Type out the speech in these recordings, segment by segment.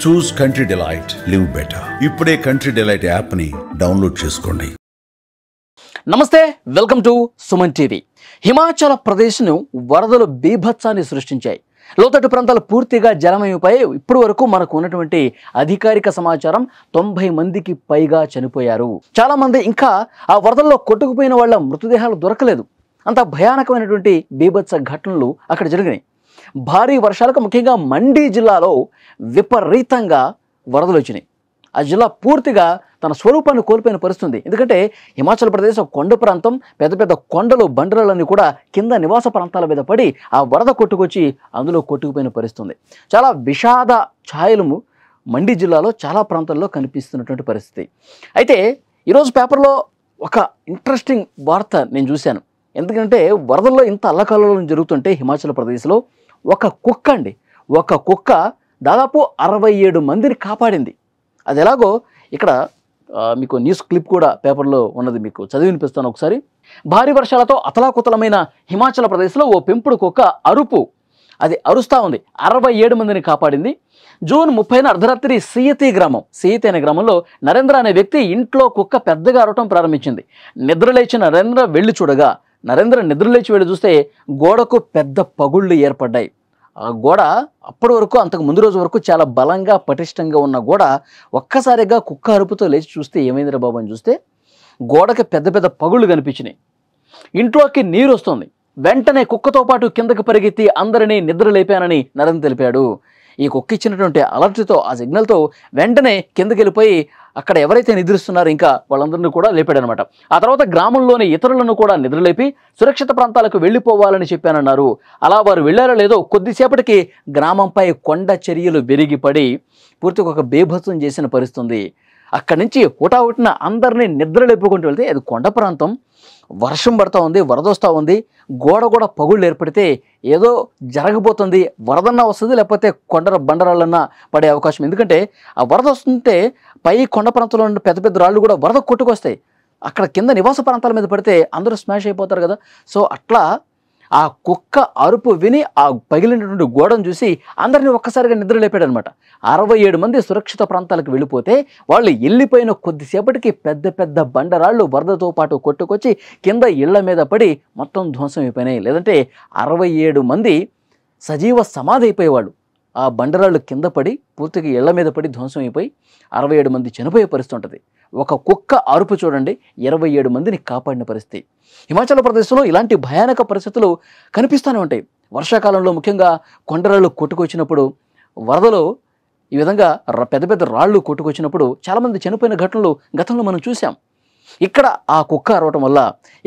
చూస్ country delight, live better. ఇప్పుడే country delight యాప్ని download చేసుకోండి. Namaste, welcome to Suman TV. Himachal ప్రదేశ్ను వరదలు బీభత్సాన్ని సృష్టించాయి. లోతట్టు ప్రాంతాలు పూర్తిగా జలమయమై ఇప్పటి వరకు మనకు ఉన్నటువంటి అధికారిక సమాచారం 90 మందికి పైగా చనిపోయారు. చాలా మంది ఇంకా ఆ వరదల్లో కొట్టుకుపోయిన వాళ్ళ మృతదేహాలు దొరకలేదు. అంత భయానకమైనటువంటి బీభత్స ఘటనలు అక్కడ జరిగినాయి. భారీ వర్షాలకు ముఖ్యంగా మండి జిల్లాలో విపరీతంగా వరదలు వచ్చినాయి. ఆ జిల్లా పూర్తిగా తన స్వరూపాన్ని కోల్పోయిన పరిస్థితుంది. ఎందుకంటే హిమాచల్ ప్రదేశ్ కొండ ప్రాంతం, పెద్ద పెద్ద కొండలు, బండరాలన్నీ కూడా కింద నివాస ప్రాంతాల మీద పడి ఆ వరద కొట్టుకొచ్చి అందులో కొట్టుకుపోయిన పరిస్థితుంది. చాలా విషాద ఛాయలు మండి జిల్లాలో చాలా ప్రాంతాల్లో కనిపిస్తున్నటువంటి పరిస్థితి. అయితే ఈరోజు పేపర్లో ఒక ఇంట్రెస్టింగ్ వార్త నేను చూశాను. ఎందుకంటే వరదల్లో ఇంత అల్లకల్లోలం జరుగుతుంటే హిమాచల్ ప్రదేశ్లో ఒక కుక్క దాదాపు 67 మందిని కాపాడింది. అది ఎలాగో ఇక్కడ మీకు న్యూస్ క్లిప్ కూడా పేపర్లో ఉన్నది, మీకు చదివి వినిపిస్తాను ఒకసారి. భారీ వర్షాలతో అతలాకుతలమైన హిమాచల్ ప్రదేశ్లో ఓ పెంపుడు కుక్క అది అరుస్తూ ఉంది. 67 మందిని కాపాడింది. జూన్ 30న అర్ధరాత్రి సియతి అనే గ్రామంలో నరేంద్ర అనే వ్యక్తి ఇంట్లో కుక్క పెద్దగా అరవటం ప్రారంభించింది. నిద్రలేచిన నరేంద్ర నిద్రలేచి వెళ్ళి చూస్తే గోడకు పెద్ద పగుళ్ళు ఏర్పడ్డాయి. ఆ గోడ అప్పటి వరకు, అంతకు ముందు రోజు వరకు చాలా బలంగా పటిష్టంగా ఉన్న గోడ ఒక్కసారిగా కుక్క అరుపుతో లేచి చూస్తే ఏమైందిరా బాబు అని చూస్తే గోడకి పెద్ద పెద్ద పగుళ్ళు కనిపించినాయి. ఇంట్లోకి నీరు వస్తుంది. వెంటనే కుక్కతో పాటు కిందకి పరిగెత్తి అందరినీ నిద్ర లేపానని నరేంద్ర తెలిపాడు. ఈ కుక్క ఇచ్చినటువంటి అలర్ట్తో, ఆ సిగ్నల్తో వెంటనే కిందకి వెళ్ళిపోయి అక్కడ ఎవరైతే నిద్రిస్తున్నారో ఇంకా వాళ్ళందరినీ కూడా లేపాడనమాట. ఆ తర్వాత గ్రామంలోని ఇతరులను కూడా నిద్రలేపి సురక్షిత ప్రాంతాలకు వెళ్ళిపోవాలని చెప్పానన్నారు. అలా వారు వెళ్ళారో లేదో కొద్దిసేపటికి గ్రామంపై కొండ చర్యలు విరిగిపడి పూర్తిగా ఒక బీభత్సం చేసిన పరిస్థితుంది. అక్కడి నుంచి హుటాహుటిన అందరినీ నిద్ర లేపుకుంటూ వెళ్తే అది కొండ ప్రాంతం, వర్షం పడుతూ ఉంది, వరద వస్తూ ఉంది, గోడ కూడా పగుళ్ళు ఏర్పడితే ఏదో జరగబోతుంది, వరదన్నా వస్తుంది, లేకపోతే బండరాళ్ళన్నా పడే అవకాశం. ఎందుకంటే ఆ వరద వస్తుంటే పై కొండ ప్రాంతంలో ఉన్న పెద్ద పెద్ద రాళ్ళు కూడా వరద కొట్టుకొస్తాయి. అక్కడ కింద నివాస ప్రాంతాల మీద పడితే అందరూ స్మాష్ అయిపోతారు కదా. సో అట్లా ఆ కుక్క అరుపు విని ఆ పగిలినటువంటి గోడను చూసి అందరినీ ఒక్కసారిగా నిద్ర లేపాడనమాట. 67 మంది సురక్షిత ప్రాంతాలకు వెళ్ళిపోతే వాళ్ళు వెళ్ళిపోయిన కొద్దిసేపటికి పెద్ద పెద్ద బండరాళ్ళు వరదతో పాటు కొట్టుకొచ్చి కింద ఇళ్ల మీద పడి మొత్తం ధ్వంసం అయిపోయినాయి. లేదంటే 67 మంది సజీవ సమాధి అయిపోయేవాళ్ళు. ఆ బండరాళ్ళు కింద పడి పూర్తిగా ఇళ్ల మీద పడి ధ్వంసం అయిపోయి 67 మంది చనిపోయే పరిస్థితి ఉంటుంది. ఒక కుక్క అరుపు చూడండి, 27 మందిని కాపాడిన పరిస్థితి. హిమాచల్ ప్రదేశ్లో ఇలాంటి భయానక పరిస్థితులు కనిపిస్తూనే ఉంటాయి. వర్షాకాలంలో ముఖ్యంగా కొండరాళ్ళు కొట్టుకొచ్చినప్పుడు, వరదలో ఈ విధంగా పెద్ద పెద్ద రాళ్ళు కొట్టుకొచ్చినప్పుడు చాలామంది చనిపోయిన ఘటనలు గతంలో మనం చూసాం. ఇక్కడ ఆ కుక్క అరవటం వల్ల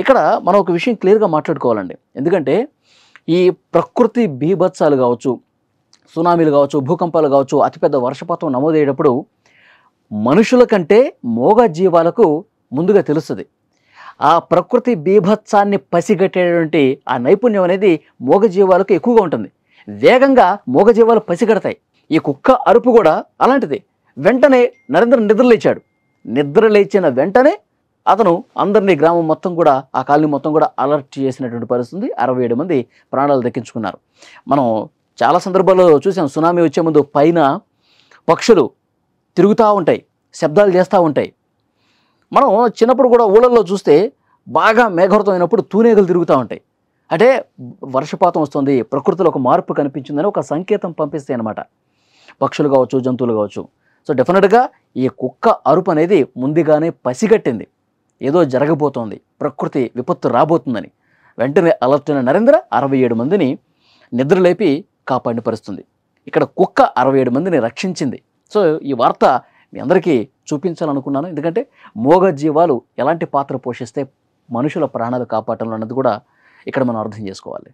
ఇక్కడ మనం ఒక విషయం క్లియర్గా మాట్లాడుకోవాలండి. ఎందుకంటే ఈ ప్రకృతి బీభత్సాలు కావచ్చు, సునామీలు కావచ్చు, భూకంపాలు కావచ్చు, అతిపెద్ద వర్షపాతం నమోదయ్యేటప్పుడు మనుషుల కంటే మూగ జీవాలకు ముందుగా తెలుస్తుంది. ఆ ప్రకృతి బీభత్సాన్ని పసిగట్టేటువంటి ఆ నైపుణ్యం అనేది మూగజీవాలకు ఎక్కువగా ఉంటుంది. వేగంగా మూగజీవాలు పసిగడతాయి. ఈ కుక్క అరుపు కూడా అలాంటిది. వెంటనే నరేంద్ర నిద్రలేచిన వెంటనే అతను అందరినీ, గ్రామం మొత్తం కూడా, ఆ కాలనీ మొత్తం కూడా అలర్ట్ చేసినటువంటి పరిస్థితి. 67 మంది ప్రాణాలు దక్కించుకున్నారు. మనం చాలా సందర్భాల్లో చూసాం, సునామీ వచ్చే ముందు పైన పక్షులు తిరుగుతూ ఉంటాయి, శబ్దాలు చేస్తూ ఉంటాయి. మనం చిన్నప్పుడు కూడా ఊళ్ళల్లో చూస్తే బాగా మేఘవృతం అయినప్పుడు తూనేగలు తిరుగుతూ ఉంటాయి. అంటే వర్షపాతం వస్తుంది, ప్రకృతిలో ఒక మార్పు కనిపించిందని ఒక సంకేతం పంపిస్తాయి అన్నమాట, పక్షులు కావచ్చు, జంతువులు కావచ్చు. సో డెఫినెట్గా ఈ కుక్క అరుపు అనేది ముందుగానే పసిగట్టింది, ఏదో జరగబోతోంది, ప్రకృతి విపత్తు రాబోతుందని. వెంటనే అలర్ట్ అయిన నరేంద్ర 67 మందిని నిద్రలేపి కాపాడిన పరిస్థితుంది. ఇక్కడ కుక్క 67 మందిని రక్షించింది. సో ఈ వార్త మీ అందరికీ చూపించాలనుకున్నాను. ఎందుకంటే మూగ జీవాలు ఎలాంటి పాత్ర పోషిస్తే మనుషుల ప్రాణాలు కాపాడటంలో అన్నది కూడా ఇక్కడ మనం అర్థం చేసుకోవాలి.